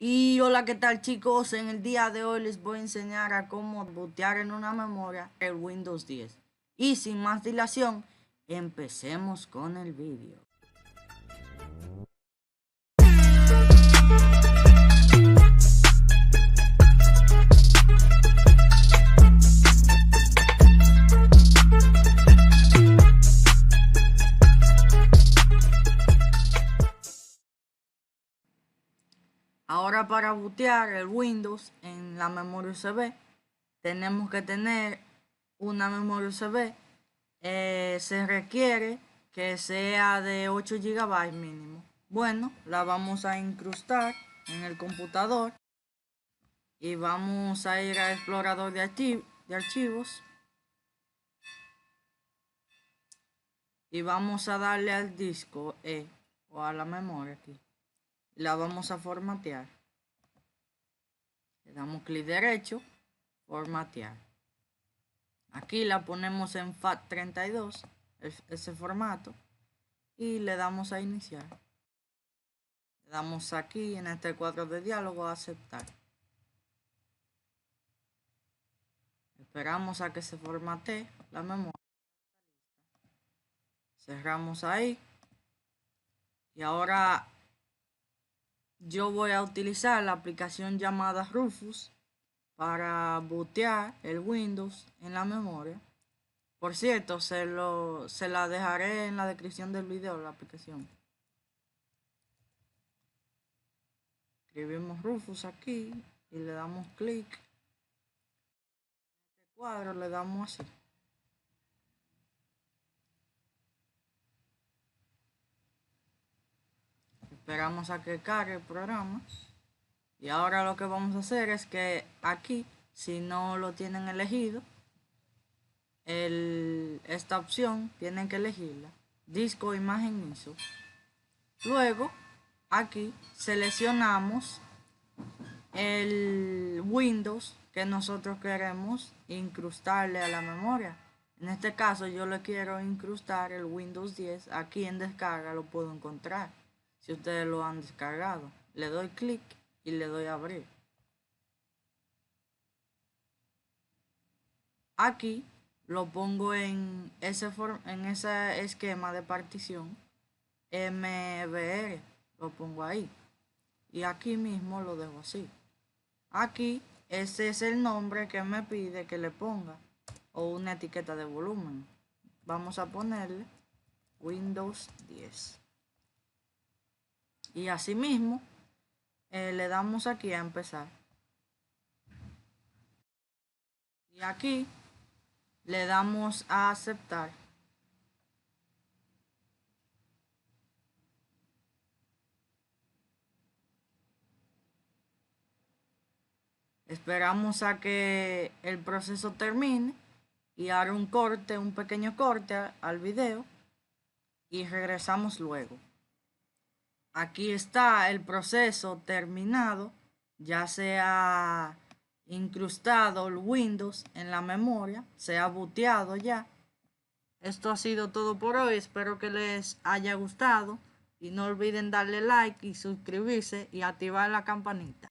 Y hola, ¿qué tal, chicos? En el día de hoy les voy a enseñar a cómo bootear en una memoria el Windows 10. Y sin más dilación, empecemos con el vídeo. Ahora, para bootear el Windows en la memoria USB, tenemos que tener una memoria USB. Se requiere que sea de 8 GB mínimo. Bueno, la vamos a incrustar en el computador y vamos a ir al explorador de archivos y vamos a darle al disco o a la memoria aquí. La vamos a formatear. Le damos clic derecho, formatear. Aquí la ponemos en FAT32, ese formato, y le damos a iniciar. Le damos aquí en este cuadro de diálogo a aceptar. Esperamos a que se formatee la memoria. Cerramos ahí. Y ahora yo voy a utilizar la aplicación llamada Rufus para bootear el Windows en la memoria. Por cierto, se la dejaré en la descripción del video, la aplicación. Escribimos Rufus aquí y le damos clic. En este cuadro le damos así. Esperamos a que cargue el programa. Y ahora lo que vamos a hacer es que aquí, si no lo tienen elegido, esta opción tienen que elegirla. Disco, imagen, ISO. Luego, aquí seleccionamos el Windows que nosotros queremos incrustarle a la memoria. En este caso yo le quiero incrustar el Windows 10. Aquí en descarga lo puedo encontrar. Si ustedes lo han descargado, le doy clic y le doy a abrir. Aquí lo pongo en ese esquema de partición MBR, lo pongo ahí. Y aquí mismo lo dejo así. Aquí ese es el nombre que me pide que le ponga, o una etiqueta de volumen. Vamos a ponerle Windows 10. Y asimismo le damos aquí a empezar. Y aquí le damos a aceptar. Esperamos a que el proceso termine y hará un pequeño corte al video y regresamos luego. Aquí está el proceso terminado, ya se ha incrustado el Windows en la memoria, se ha booteado ya. Esto ha sido todo por hoy, espero que les haya gustado y no olviden darle like y suscribirse y activar la campanita.